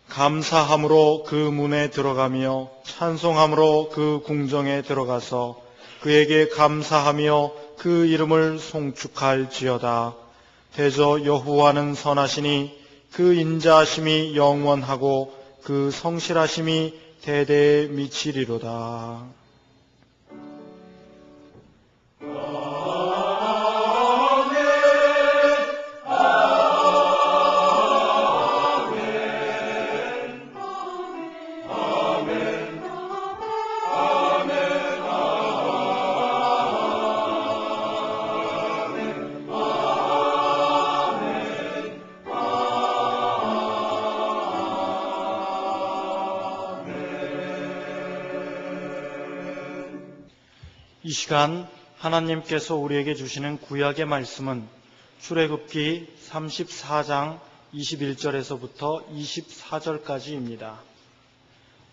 감사함으로 그 문에 들어가며 찬송함으로 그 궁정에 들어가서 그에게 감사하며 그 이름을 송축할지어다. 대저 여호와는 선하시니 그 인자하심이 영원하고 그 성실하심이 대대에 미치리로다. 이 시간 하나님께서 우리에게 주시는 구약의 말씀은 출애굽기 34장 21절에서부터 24절까지입니다.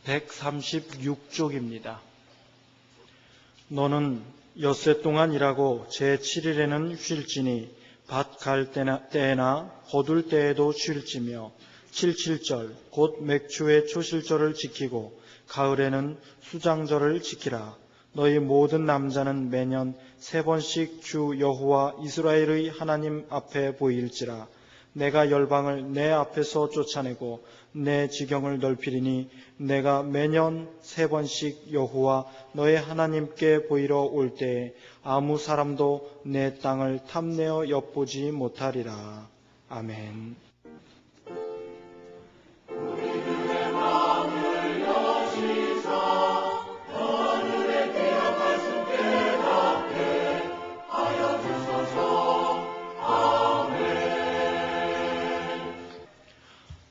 136쪽입니다. 너는 엿새 동안 일하고 제7일에는 쉴지니 밭 갈 때나 거둘 때에도 쉴지며 77절 곧 맥추의 초실절을 지키고 가을에는 수장절을 지키라. 너희 모든 남자는 매년 3번씩 주 여호와 이스라엘의 하나님 앞에 보일지라. 내가 열방을 내 앞에서 쫓아내고 내 지경을 넓히리니 내가 매년 3번씩 여호와 너의 하나님께 보이러 올 때에 아무 사람도 내 땅을 탐내어 엿보지 못하리라. 아멘.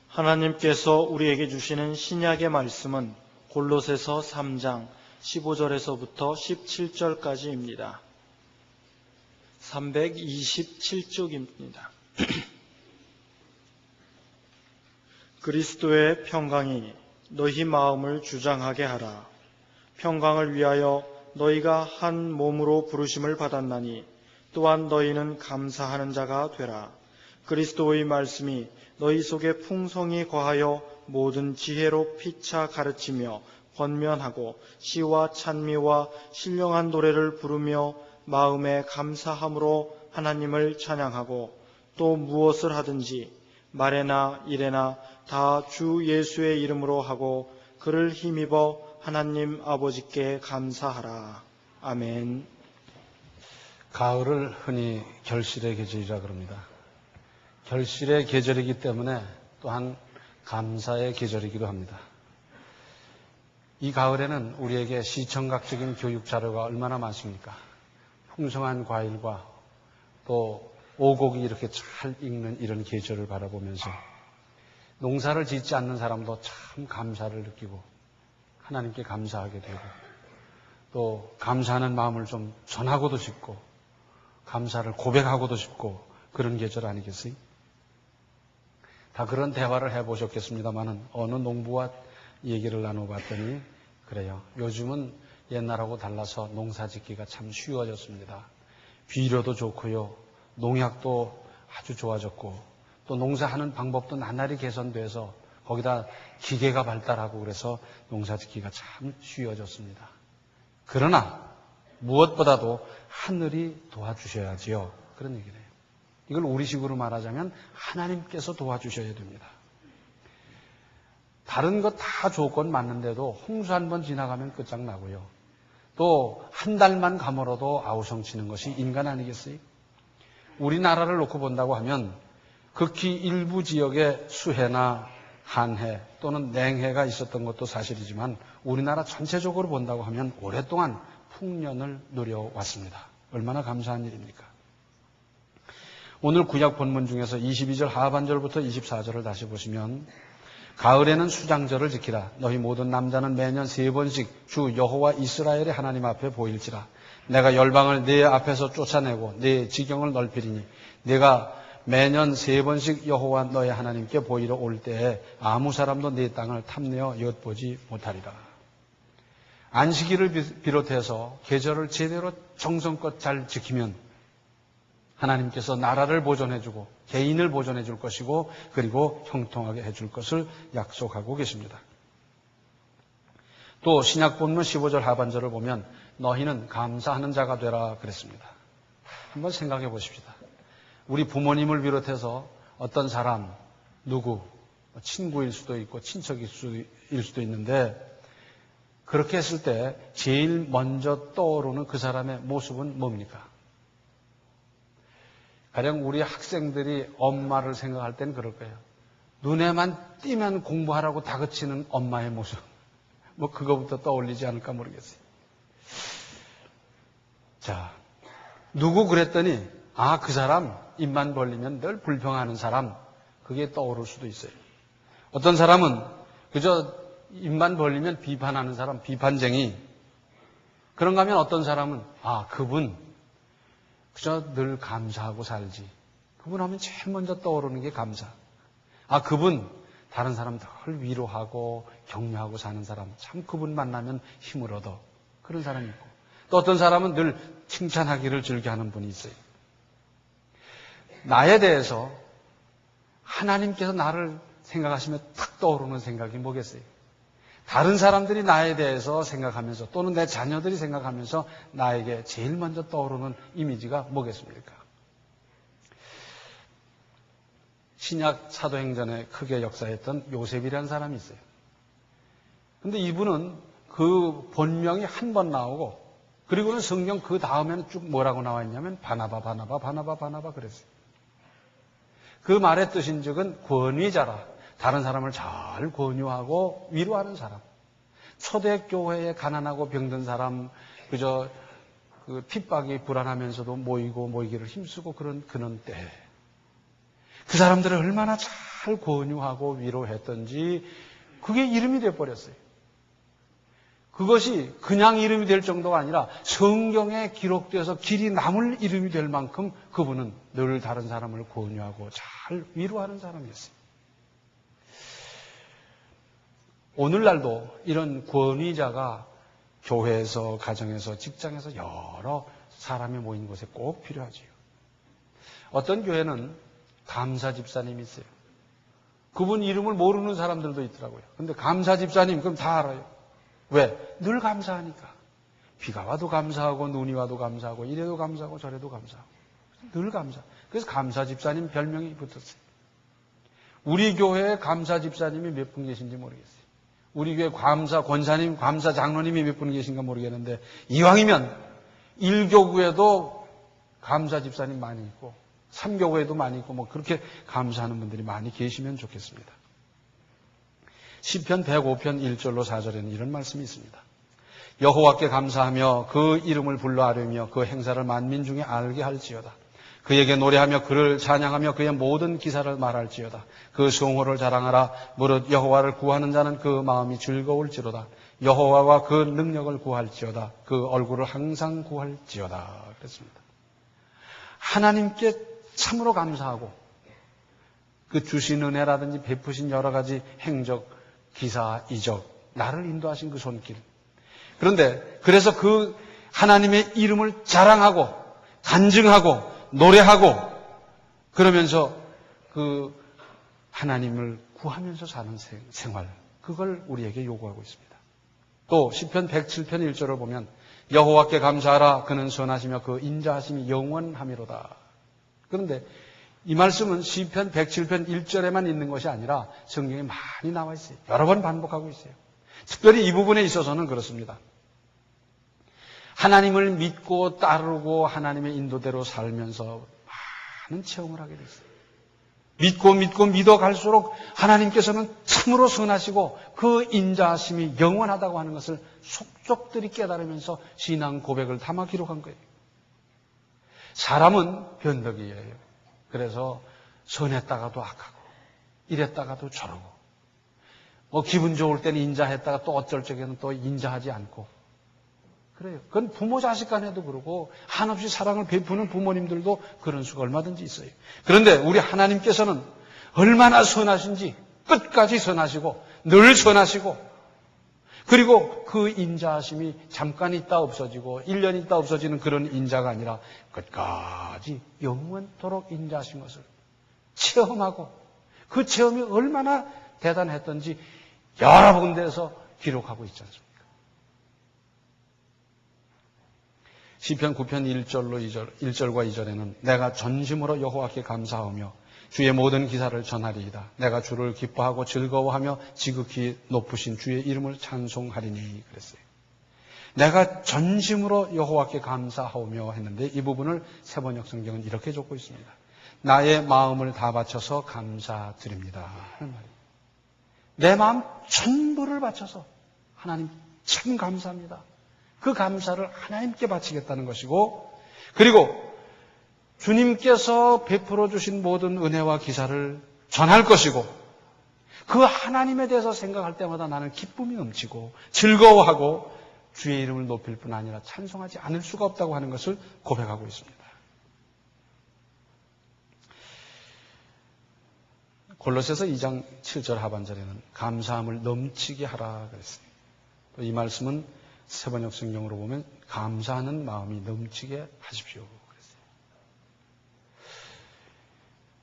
하나님께서 우리에게 주시는 신약의 말씀은 골로새서 3장 15절에서부터 17절까지입니다. 327쪽입니다. 그리스도의 평강이 너희 마음을 주장하게 하라. 평강을 위하여 너희가 한 몸으로 부르심을 받았나니 또한 너희는 감사하는 자가 되라. 그리스도의 말씀이 너희 속에 풍성히 거하여 모든 지혜로 피차 가르치며 권면하고 시와 찬미와 신령한 노래를 부르며 마음에 감사함으로 하나님을 찬양하고 또 무엇을 하든지 말에나 일에나 다 주 예수의 이름으로 하고 그를 힘입어 하나님 아버지께 감사하라. 아멘. 가을을 흔히 결실의 계절이라 그럽니다. 결실의 계절이기 때문에 또한 감사의 계절이기도 합니다. 이 가을에는 우리에게 시청각적인 교육 자료가 얼마나 많습니까? 풍성한 과일과 또 오곡이 이렇게 잘 익는 이런 계절을 바라보면서 농사를 짓지 않는 사람도 참 감사를 느끼고 하나님께 감사하게 되고 또 감사하는 마음을 좀 전하고도 싶고 감사를 고백하고도 싶고 그런 계절 아니겠어요? 다 그런 대화를 해보셨겠습니다만은 어느 농부와 얘기를 나눠봤더니 그래요. 요즘은 옛날하고 달라서 농사 짓기가 참 쉬워졌습니다. 비료도 좋고요. 농약도 아주 좋아졌고 또 농사하는 방법도 나날이 개선돼서 거기다 기계가 발달하고 그래서 농사 짓기가 참 쉬워졌습니다. 그러나 무엇보다도 하늘이 도와주셔야지요. 그런 얘기를 해요. 이걸 우리식으로 말하자면 하나님께서 도와주셔야 됩니다. 다른 것 다 조건 맞는데도 홍수 한 번 지나가면 끝장나고요. 또 한 달만 가물어도 아우성치는 것이 인간 아니겠어요? 우리나라를 놓고 본다고 하면 극히 일부 지역에 수해나 한해 또는 냉해가 있었던 것도 사실이지만 우리나라 전체적으로 본다고 하면 오랫동안 풍년을 누려왔습니다. 얼마나 감사한 일입니까? 오늘 구약 본문 중에서 22절 하반절부터 24절을 다시 보시면 가을에는 수장절을 지키라. 너희 모든 남자는 매년 3번씩 주 여호와 이스라엘의 하나님 앞에 보일지라. 내가 열방을 네 앞에서 쫓아내고 네 지경을 넓히리니 내가 매년 3번씩 여호와 너의 하나님께 보이러 올 때에 아무 사람도 네 땅을 탐내어 엿보지 못하리라. 안식일을 비롯해서 계절을 제대로 정성껏 잘 지키면 하나님께서 나라를 보존해주고 개인을 보존해줄 것이고 그리고 형통하게 해줄 것을 약속하고 계십니다. 또 신약 본문 15절 하반절을 보면 너희는 감사하는 자가 되라 그랬습니다. 한번 생각해 보십시다. 우리 부모님을 비롯해서 어떤 사람, 누구, 친구일 수도 있고 친척일 수도 있는데 그렇게 했을 때 제일 먼저 떠오르는 그 사람의 모습은 뭡니까? 가령 우리 학생들이 엄마를 생각할 땐 그럴 거예요. 눈에만 띄면 공부하라고 다그치는 엄마의 모습. 뭐 그거부터 떠올리지 않을까 모르겠어요. 자, 누구 그랬더니 그 사람 입만 벌리면 늘 불평하는 사람, 그게 떠오를 수도 있어요. 어떤 사람은 그저 입만 벌리면 비판하는 사람, 비판쟁이. 그런가 하면 어떤 사람은 그분 그저 늘 감사하고 살지. 그분 하면 제일 먼저 떠오르는 게 감사. 그분 다른 사람 늘 위로하고 격려하고 사는 사람. 참 그분 만나면 힘을 얻어. 그런 사람이 있고. 또 어떤 사람은 늘 칭찬하기를 즐겨하는 분이 있어요. 나에 대해서 하나님께서 나를 생각하시면 탁 떠오르는 생각이 뭐겠어요? 다른 사람들이 나에 대해서 생각하면서 또는 내 자녀들이 생각하면서 나에게 제일 먼저 떠오르는 이미지가 뭐겠습니까? 신약 사도행전에 크게 역사했던 요셉이라는 사람이 있어요. 근데 이분은 그 본명이 한 번 나오고 그리고는 성경 그 다음에는 쭉 뭐라고 나와 있냐면 바나바 그랬어요. 그 말의 뜻인즉은 권위자라. 다른 사람을 잘 권유하고 위로하는 사람. 초대교회에 가난하고 병든 사람, 그저 그 핍박이 불안하면서도 모이기를 힘쓰고 그런 때. 그 사람들을 얼마나 잘 권유하고 위로했던지 그게 이름이 되어버렸어요. 그것이 그냥 이름이 될 정도가 아니라 성경에 기록되어서 길이 남을 이름이 될 만큼 그분은 늘 다른 사람을 권유하고 잘 위로하는 사람이었어요. 오늘날도 이런 권위자가 교회에서, 가정에서, 직장에서 여러 사람이 모인 곳에 꼭 필요하지요. 어떤 교회는 감사 집사님이 있어요. 그분 이름을 모르는 사람들도 있더라고요. 근데 감사 집사님 그럼 다 알아요. 왜? 늘 감사하니까. 비가 와도 감사하고 눈이 와도 감사하고 이래도 감사하고 저래도 감사하고 늘 감사. 그래서 감사 집사님 별명이 붙었어요. 우리 교회에 감사 집사님이 몇 분 계신지 모르겠어요. 우리 교회 감사 권사님, 감사 장로님이 몇 분 계신가 모르겠는데 이왕이면 1교구에도 감사 집사님 많이 있고 3교구에도 많이 있고 뭐 그렇게 감사하는 분들이 많이 계시면 좋겠습니다. 시편 105편 1절로 4절에는 이런 말씀이 있습니다. 여호와께 감사하며 그 이름을 불러 아뢰며 그 행사를 만민 중에 알게 할지어다. 그에게 노래하며 그를 찬양하며 그의 모든 기사를 말할지어다. 그 수홍호를 자랑하라. 무릇 여호와를 구하는 자는 그 마음이 즐거울지로다. 여호와와 그 능력을 구할지어다. 그 얼굴을 항상 구할지어다. 그랬습니다. 하나님께 참으로 감사하고 그 주신 은혜라든지 베푸신 여러 가지 행적, 기사, 이적, 나를 인도하신 그 손길. 그런데 그래서 그 하나님의 이름을 자랑하고 간증하고 노래하고 그러면서 그 하나님을 구하면서 사는 생활, 그걸 우리에게 요구하고 있습니다. 또 시편 107편 1절을 보면 여호와께 감사하라. 그는 선하시며 그 인자하심이 영원하미로다. 그런데 이 말씀은 시편 107편 1절에만 있는 것이 아니라 성경에 많이 나와 있어요. 여러 번 반복하고 있어요. 특별히 이 부분에 있어서는 그렇습니다. 하나님을 믿고 따르고 하나님의 인도대로 살면서 많은 체험을 하게 됐어요. 믿고 믿어갈수록 하나님께서는 참으로 선하시고 그 인자하심이 영원하다고 하는 것을 속속들이 깨달으면서 신앙 고백을 담아 기록한 거예요. 사람은 변덕이에요. 그래서 선했다가도 악하고 이랬다가도 저러고 뭐 기분 좋을 때는 인자했다가 또 어쩔 적에는 또 인자하지 않고 그래요. 그건 부모 자식 간에도 그러고 한없이 사랑을 베푸는 부모님들도 그런 수가 얼마든지 있어요. 그런데 우리 하나님께서는 얼마나 선하신지 끝까지 선하시고 늘 선하시고 그리고 그 인자하심이 잠깐 있다 없어지고 1년 있다 없어지는 그런 인자가 아니라 끝까지 영원토록 인자하신 것을 체험하고 그 체험이 얼마나 대단했던지 여러 군데에서 기록하고 있지 않습니까? 시편 9편 1절과 2절에는 내가 전심으로 여호와께 감사하며 주의 모든 기사를 전하리이다. 내가 주를 기뻐하고 즐거워하며 지극히 높으신 주의 이름을 찬송하리니 그랬어요. 내가 전심으로 여호와께 감사하며 했는데 이 부분을 세번역 성경은 이렇게 적고 있습니다. 나의 마음을 다 바쳐서 감사드립니다 하는 말이에요. 내 마음 전부를 바쳐서 하나님 참 감사합니다. 그 감사를 하나님께 바치겠다는 것이고, 그리고 주님께서 베풀어 주신 모든 은혜와 기사를 전할 것이고, 그 하나님에 대해서 생각할 때마다 나는 기쁨이 넘치고 즐거워하고 주의 이름을 높일 뿐 아니라 찬송하지 않을 수가 없다고 하는 것을 고백하고 있습니다. 골로새서 2장 7절 하반절에는 감사함을 넘치게 하라 그랬어요. 또 이 말씀은 세번역 성경으로 보면 감사하는 마음이 넘치게 하십시오 그랬어요.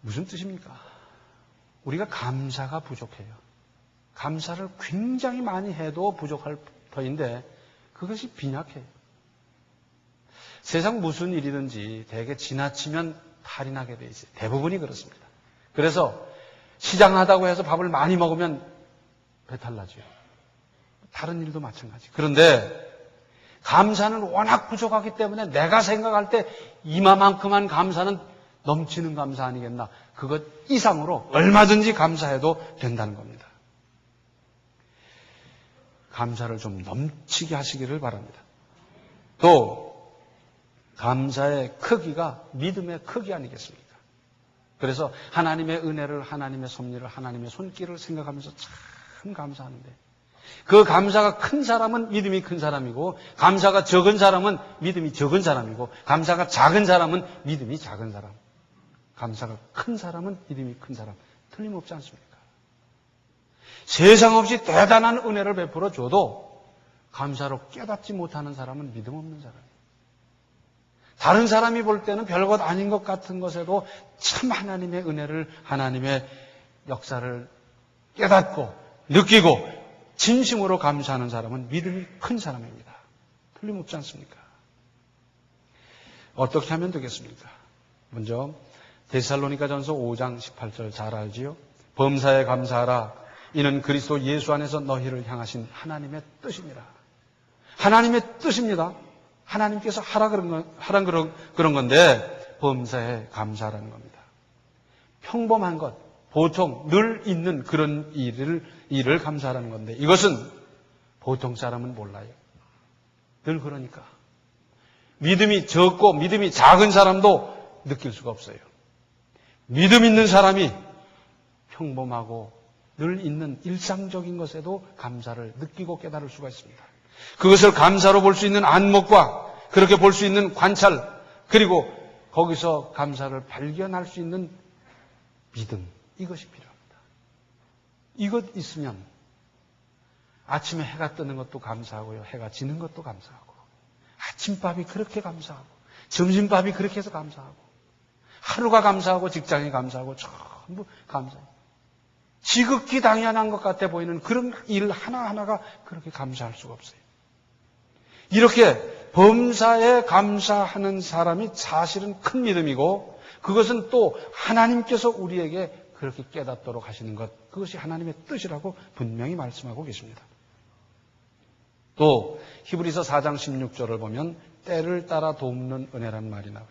무슨 뜻입니까? 우리가 감사가 부족해요. 감사를 굉장히 많이 해도 부족할 터인데 그것이 빈약해요. 세상 무슨 일이든지 대개 지나치면 탈이 나게 돼 있어요. 대부분이 그렇습니다. 그래서 시장하다고 해서 밥을 많이 먹으면 배탈 나죠. 다른 일도 마찬가지. 그런데 감사는 워낙 부족하기 때문에 내가 생각할 때 이마만큼한 감사는 넘치는 감사 아니겠나. 그것 이상으로 얼마든지 감사해도 된다는 겁니다. 감사를 좀 넘치게 하시기를 바랍니다. 또 감사의 크기가 믿음의 크기 아니겠습니까? 그래서 하나님의 은혜를, 하나님의 섭리를, 하나님의 손길을 생각하면서 참 감사하는데 그 감사가 큰 사람은 믿음이 큰 사람이고 감사가 적은 사람은 믿음이 적은 사람이고 감사가 작은 사람은 믿음이 작은 사람. 감사가 큰 사람은 믿음이 큰 사람. 틀림없지 않습니까? 세상 없이 대단한 은혜를 베풀어 줘도 감사로 깨닫지 못하는 사람은 믿음 없는 사람이에요. 다른 사람이 볼 때는 별것 아닌 것 같은 것에도 참 하나님의 은혜를, 하나님의 역사를 깨닫고 느끼고 진심으로 감사하는 사람은 믿음이 큰 사람입니다. 틀림없지 않습니까? 어떻게 하면 되겠습니까? 먼저 데살로니가전서 5장 18절 잘 알지요? 범사에 감사하라. 이는 그리스도 예수 안에서 너희를 향하신 하나님의 뜻이니라. 하나님의 뜻입니다. 하나님께서 하라 그런 건데 범사에 감사하라는 겁니다. 평범한 것, 보통 늘 있는 그런 일을 감사하라는 건데 이것은 보통 사람은 몰라요. 늘 그러니까. 믿음이 적고 믿음이 작은 사람도 느낄 수가 없어요. 믿음 있는 사람이 평범하고 늘 있는 일상적인 것에도 감사를 느끼고 깨달을 수가 있습니다. 그것을 감사로 볼 수 있는 안목과 그렇게 볼 수 있는 관찰, 그리고 거기서 감사를 발견할 수 있는 믿음, 이것이 필요합니다. 이것 있으면 아침에 해가 뜨는 것도 감사하고요, 해가 지는 것도 감사하고, 아침밥이 그렇게 감사하고, 점심밥이 그렇게 해서 감사하고, 하루가 감사하고, 직장이 감사하고, 전부 감사해요. 지극히 당연한 것 같아 보이는 그런 일 하나하나가 그렇게 감사할 수가 없어요. 이렇게 범사에 감사하는 사람이 사실은 큰 믿음이고 그것은 또 하나님께서 우리에게 그렇게 깨닫도록 하시는 것, 그것이 하나님의 뜻이라고 분명히 말씀하고 계십니다. 또 히브리서 4장 16절을 보면 때를 따라 돕는 은혜라는 말이 나와요.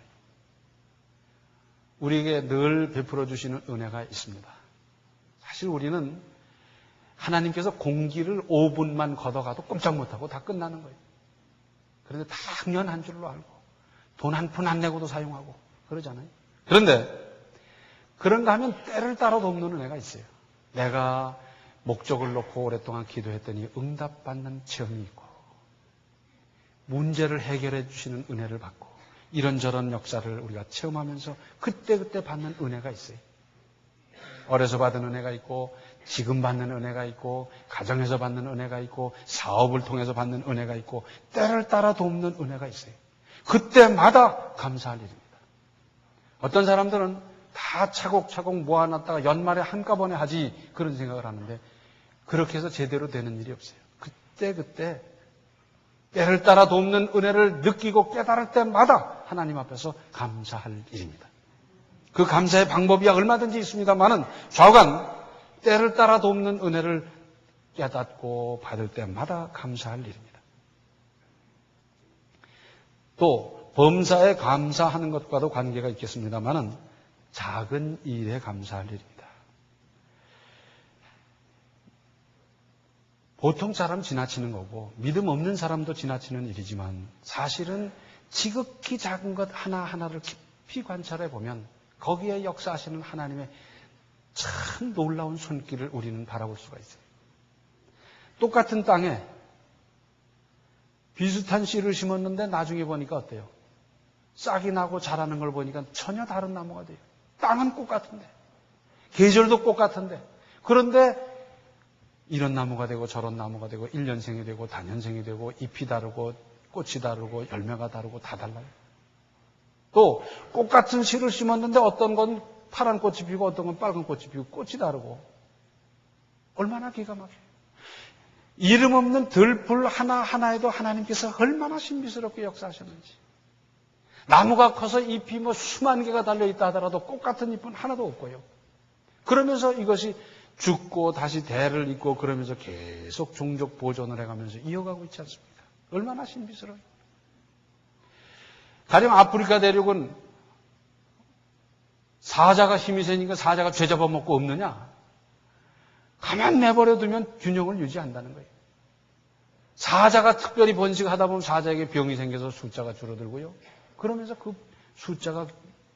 우리에게 늘 베풀어 주시는 은혜가 있습니다. 사실 우리는 하나님께서 공기를 5분만 걷어가도 꼼짝 못하고 다 끝나는 거예요. 그런데 다 당연한 줄로 알고 돈 한 푼 안 내고도 사용하고 그러잖아요. 그런데 그런가 하면 때를 따라 돕는 은혜가 있어요. 내가 목적을 놓고 오랫동안 기도했더니 응답받는 체험이 있고 문제를 해결해 주시는 은혜를 받고 이런저런 역사를 우리가 체험하면서 그때그때 받는 은혜가 있어요. 어려서 받은 은혜가 있고 지금 받는 은혜가 있고, 가정에서 받는 은혜가 있고, 사업을 통해서 받는 은혜가 있고, 때를 따라 돕는 은혜가 있어요. 그때마다 감사할 일입니다. 어떤 사람들은 다 차곡차곡 모아놨다가 연말에 한꺼번에 하지 그런 생각을 하는데 그렇게 해서 제대로 되는 일이 없어요. 그때 때를 따라 돕는 은혜를 느끼고 깨달을 때마다 하나님 앞에서 감사할 일입니다. 그 감사의 방법이야 얼마든지 있습니다만은 좌우간 때를 따라 돕는 은혜를 깨닫고 받을 때마다 감사할 일입니다. 또 범사에 감사하는 것과도 관계가 있겠습니다만은 작은 일에 감사할 일입니다. 보통 사람 지나치는 거고 믿음 없는 사람도 지나치는 일이지만 사실은 지극히 작은 것 하나하나를 깊이 관찰해 보면 거기에 역사하시는 하나님의 참 놀라운 손길을 우리는 바라볼 수가 있어요. 똑같은 땅에 비슷한 씨를 심었는데 나중에 보니까 어때요? 싹이 나고 자라는 걸 보니까 전혀 다른 나무가 돼요. 땅은 똑같은데, 계절도 똑같은데, 그런데 이런 나무가 되고 저런 나무가 되고 1년생이 되고 단년생이 되고 잎이 다르고 꽃이 다르고 열매가 다르고 다 달라요. 또 똑같은 씨를 심었는데 어떤 건 파란 꽃이 피고 어떤 건 빨간 꽃이 피고 꽃이 다르고 얼마나 기가 막혀요. 이름 없는 들풀 하나하나에도 하나님께서 얼마나 신비스럽게 역사하셨는지. 나무가 커서 잎이 수만 개가 달려있다 하더라도 꽃 같은 잎은 하나도 없고요. 그러면서 이것이 죽고 다시 대를 잇고 그러면서 계속 종족 보존을 해가면서 이어가고 있지 않습니까? 얼마나 신비스러워요. 가령 아프리카 대륙은 사자가 힘이 세니까 사자가 죄 잡아먹고 없느냐? 가만 내버려두면 균형을 유지한다는 거예요. 사자가 특별히 번식하다 보면 사자에게 병이 생겨서 숫자가 줄어들고요. 그러면서 그 숫자가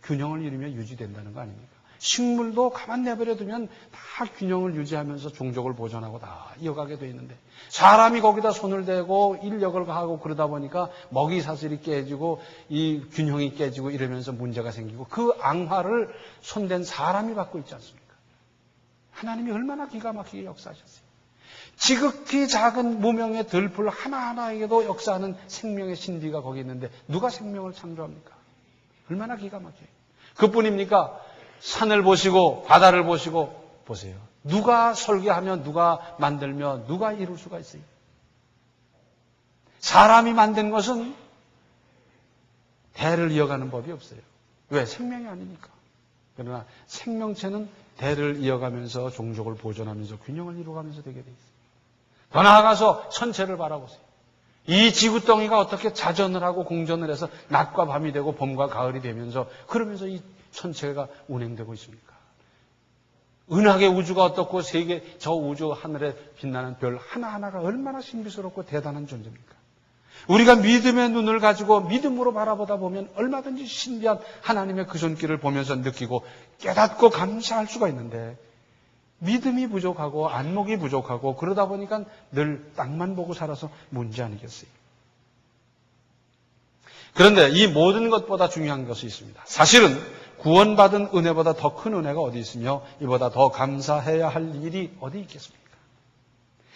균형을 이루며 유지된다는 거 아닙니까? 식물도 가만 내버려두면 다 균형을 유지하면서 종족을 보존하고 다 이어가게 돼 있는데 사람이 거기다 손을 대고 인력을 가하고 그러다 보니까 먹이 사슬이 깨지고 이 균형이 깨지고 이러면서 문제가 생기고 그 앙화를 손댄 사람이 받고 있지 않습니까? 하나님이 얼마나 기가 막히게 역사하셨어요. 지극히 작은 무명의 들풀 하나하나에게도 역사하는 생명의 신비가 거기 있는데 누가 생명을 창조합니까? 얼마나 기가 막혀요. 그뿐입니까? 산을 보시고 바다를 보시고 보세요. 누가 설계하며 누가 만들며 누가 이룰 수가 있어요? 사람이 만든 것은 대를 이어가는 법이 없어요. 왜? 생명이 아니니까. 그러나 생명체는 대를 이어가면서 종족을 보존하면서 균형을 이루어가면서 되게 돼 있어요. 더 나아가서 천체를 바라보세요. 이 지구덩이가 어떻게 자전을 하고 공전을 해서 낮과 밤이 되고 봄과 가을이 되면서 그러면서 이 천체가 운행되고 있습니까? 은하계 우주가 어떻고 세계 저 우주 하늘에 빛나는 별 하나하나가 얼마나 신비스럽고 대단한 존재입니까? 우리가 믿음의 눈을 가지고 믿음으로 바라보다 보면 얼마든지 신비한 하나님의 그 손길을 보면서 느끼고 깨닫고 감사할 수가 있는데 믿음이 부족하고 안목이 부족하고 그러다 보니까 늘 땅만 보고 살아서 문제 아니겠어요? 그런데 이 모든 것보다 중요한 것이 있습니다. 사실은 구원받은 은혜보다 더 큰 은혜가 어디 있으며 이보다 더 감사해야 할 일이 어디 있겠습니까?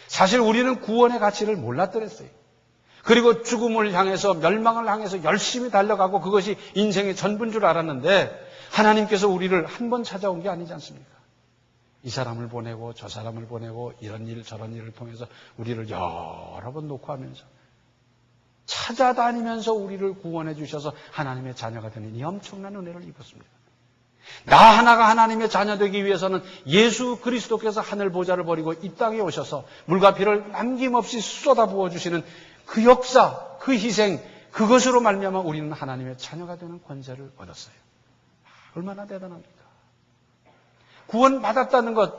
사실 우리는 구원의 가치를 몰랐더랬어요. 그리고 죽음을 향해서 멸망을 향해서 열심히 달려가고 그것이 인생의 전부인 줄 알았는데 하나님께서 우리를 한 번 찾아온 게 아니지 않습니까? 이 사람을 보내고 저 사람을 보내고 이런 일 저런 일을 통해서 우리를 여러 번 놓고 하면서 찾아다니면서 우리를 구원해 주셔서 하나님의 자녀가 되는 이 엄청난 은혜를 입었습니다. 나 하나가 하나님의 자녀 되기 위해서는 예수 그리스도께서 하늘 보좌를 버리고 이 땅에 오셔서 물과 피를 남김없이 쏟아부어 주시는 그 역사, 그 희생, 그것으로 말미암아 우리는 하나님의 자녀가 되는 권세를 얻었어요. 얼마나 대단합니까? 구원받았다는 것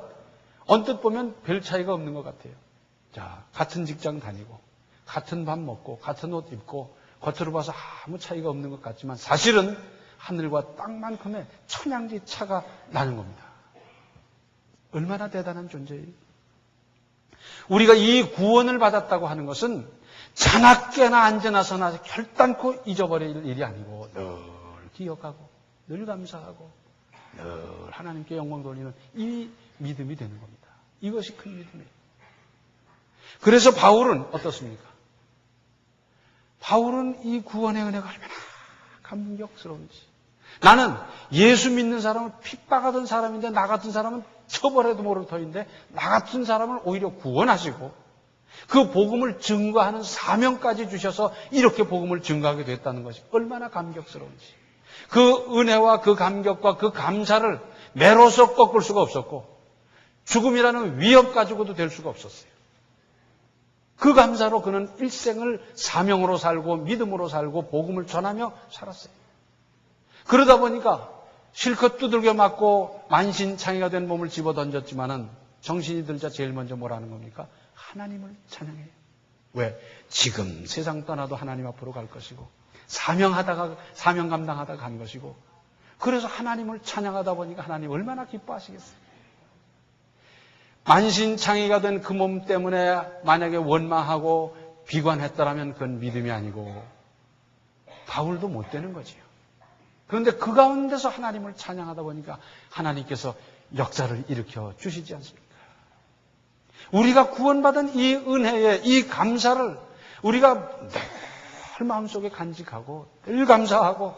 언뜻 보면 별 차이가 없는 것 같아요. 자, 같은 직장 다니고 같은 밥 먹고 같은 옷 입고 겉으로 봐서 아무 차이가 없는 것 같지만 사실은 하늘과 땅만큼의 천양지 차가 나는 겁니다. 얼마나 대단한 존재예요. 우리가 이 구원을 받았다고 하는 것은 자나깨나 앉아나서나 결단코 잊어버릴 일이 아니고 늘 기억하고 늘 감사하고 늘 하나님께 영광 돌리는 이 믿음이 되는 겁니다. 이것이 큰 믿음이에요. 그래서 바울은 어떻습니까? 바울은 이 구원의 은혜가 얼마나 감격스러운지. 나는 예수 믿는 사람을 핍박하던 사람인데 나 같은 사람은 처벌해도 모를 터인데 나 같은 사람을 오히려 구원하시고 그 복음을 증거하는 사명까지 주셔서 이렇게 복음을 증거하게 됐다는 것이 얼마나 감격스러운지. 그 은혜와 그 감격과 그 감사를 매로서 꺾을 수가 없었고 죽음이라는 위협 가지고도 될 수가 없었어요. 그 감사로 그는 일생을 사명으로 살고 믿음으로 살고 복음을 전하며 살았어요. 그러다 보니까 실컷 두들겨 맞고 만신창이가 된 몸을 집어던졌지만은 정신이 들자 제일 먼저 뭐라는 겁니까? 하나님을 찬양해요. 왜? 지금 세상 떠나도 하나님 앞으로 갈 것이고 사명 감당하다가 간 것이고 그래서 하나님을 찬양하다 보니까 하나님 얼마나 기뻐하시겠어요. 만신창이가 된 그 몸 때문에 만약에 원망하고 비관했더라면 그건 믿음이 아니고 바울도 못 되는 거지요. 그런데 그 가운데서 하나님을 찬양하다 보니까 하나님께서 역사를 일으켜 주시지 않습니까? 우리가 구원받은 이 은혜에 이 감사를 우리가 늘 마음속에 간직하고 늘 감사하고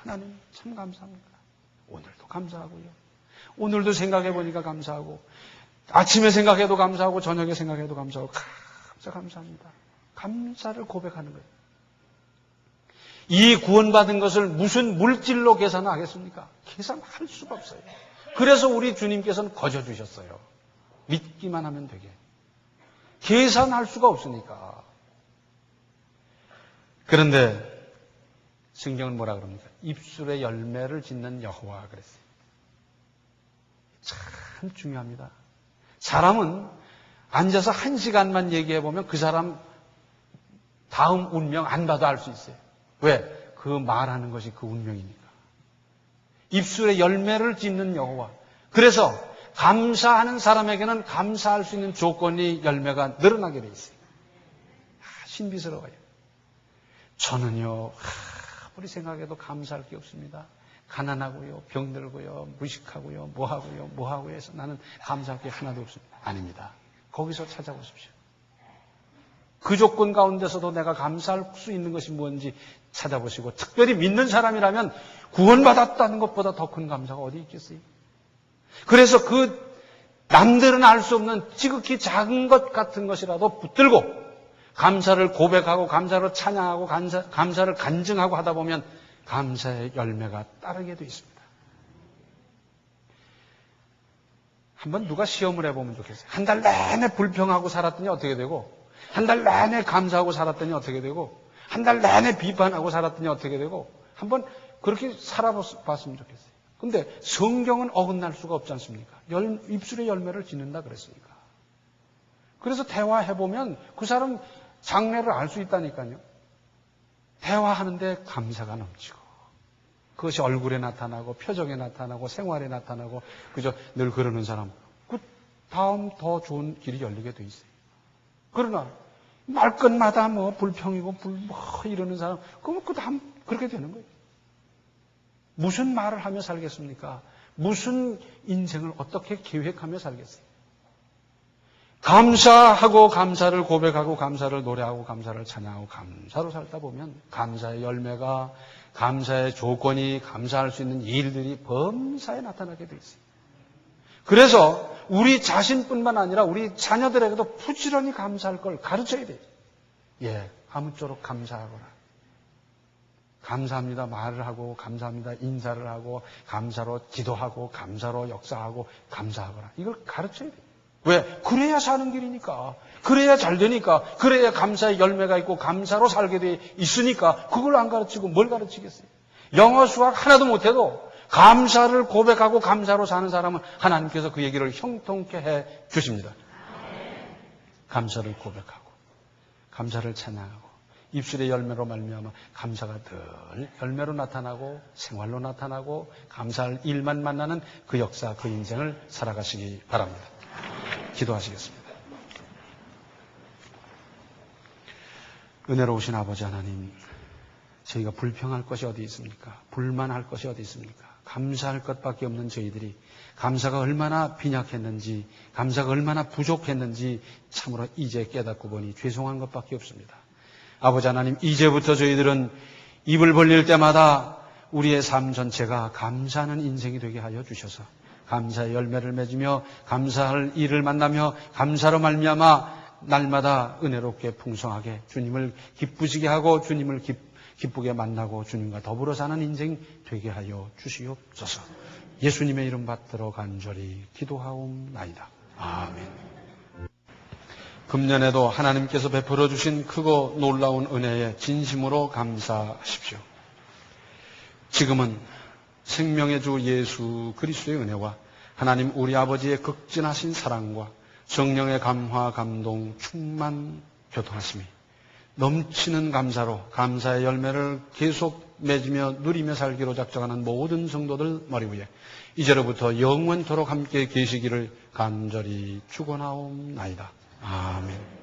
하나님 참 감사합니다. 오늘도 감사하고요. 오늘도 생각해 보니까 감사하고 아침에 생각해도 감사하고 저녁에 생각해도 감사하고 감사합니다. 감사를 고백하는 거예요. 이 구원받은 것을 무슨 물질로 계산하겠습니까? 계산할 수가 없어요. 그래서 우리 주님께서는 거저 주셨어요. 믿기만 하면 되게. 계산할 수가 없으니까. 그런데 성경은 뭐라 그럽니까? 입술의 열매를 짓는 여호와 그랬어요. 참 중요합니다. 사람은 앉아서 1시간만 얘기해 보면 그 사람 다음 운명 안 봐도 알 수 있어요. 왜? 그 말하는 것이 그 운명이니까. 입술의 열매를 짓는 여호와. 그래서 감사하는 사람에게는 감사할 수 있는 조건이 열매가 늘어나게 돼 있어요. 신비스러워요. 저는요, 아무리 생각해도 감사할 게 없습니다. 가난하고요, 병들고요, 무식하고요, 뭐하고요 해서 나는 감사할 게 하나도 없습니다. 아닙니다. 거기서 찾아보십시오. 그 조건 가운데서도 내가 감사할 수 있는 것이 뭔지 찾아보시고 특별히 믿는 사람이라면 구원받았다는 것보다 더 큰 감사가 어디 있겠어요? 그래서 그 남들은 알 수 없는 지극히 작은 것 같은 것이라도 붙들고 감사를 고백하고 감사를 찬양하고 감사를 간증하고 하다 보면 감사의 열매가 따르게 되어 있습니다. 한번 누가 시험을 해보면 좋겠어요. 한 달 내내 불평하고 살았더니 어떻게 되고 한 달 내내 감사하고 살았더니 어떻게 되고 한 달 내내 비판하고 살았더니 어떻게 되고 한번 그렇게 살아봤으면 좋겠어요. 근데 성경은 어긋날 수가 없지 않습니까? 입술의 열매를 짓는다 그랬으니까. 그래서 대화해보면 그 사람 장래를 알 수 있다니까요. 대화하는데 감사가 넘치고 그것이 얼굴에 나타나고 표정에 나타나고 생활에 나타나고 그저 늘 그러는 사람 그 다음 더 좋은 길이 열리게 돼 있어요. 그러나 말끝마다 뭐 불평이고 이러는 사람 그러면 그 다음 그렇게 되는 거예요. 무슨 말을 하며 살겠습니까? 무슨 인생을 어떻게 계획하며 살겠어요? 감사하고 감사를 고백하고 감사를 노래하고 감사를 찬양하고 감사로 살다 보면 감사의 열매가 감사의 조건이 감사할 수 있는 일들이 범사에 나타나게 돼 있어요. 그래서 우리 자신뿐만 아니라 우리 자녀들에게도 부지런히 감사할 걸 가르쳐야 돼요. 예, 아무쪼록 감사하거나 감사합니다 말을 하고 감사합니다 인사를 하고 감사로 기도하고 감사로 역사하고 감사하거나 이걸 가르쳐야 돼요. 왜? 그래야 사는 길이니까. 그래야 잘 되니까. 그래야 감사의 열매가 있고 감사로 살게 돼 있으니까 그걸 안 가르치고 뭘 가르치겠어요? 영어 수학 하나도 못해도 감사를 고백하고 감사로 사는 사람은 하나님께서 그 얘기를 형통케 해 주십니다. 감사를 고백하고 감사를 찬양하고 입술의 열매로 말미암아 감사가 늘 열매로 나타나고 생활로 나타나고 감사할 일만 만나는 그 역사 그 인생을 살아가시기 바랍니다. 기도하시겠습니다. 은혜로우신 아버지 하나님, 저희가 불평할 것이 어디 있습니까? 불만할 것이 어디 있습니까? 감사할 것밖에 없는 저희들이 감사가 얼마나 빈약했는지, 감사가 얼마나 부족했는지 참으로 이제 깨닫고 보니 죄송한 것밖에 없습니다. 아버지 하나님, 이제부터 저희들은 입을 벌릴 때마다 우리의 삶 전체가 감사하는 인생이 되게 하여 주셔서 감사의 열매를 맺으며 감사할 일을 만나며 감사로 말미암아 날마다 은혜롭게 풍성하게 주님을 기쁘시게 하고 주님을 기쁘게 만나고 주님과 더불어 사는 인생 되게 하여 주시옵소서. 예수님의 이름 받들어 간절히 기도하옵나이다. 아멘. 금년에도 하나님께서 베풀어 주신 크고 놀라운 은혜에 진심으로 감사하십시오. 지금은 생명의 주 예수 그리스도의 은혜와 하나님 우리 아버지의 극진하신 사랑과 성령의 감화, 감동, 충만, 교통하심이 넘치는 감사로 감사의 열매를 계속 맺으며 누리며 살기로 작정하는 모든 성도들 머리 위에 이제로부터 영원토록 함께 계시기를 간절히 축원하옵나이다. 아멘.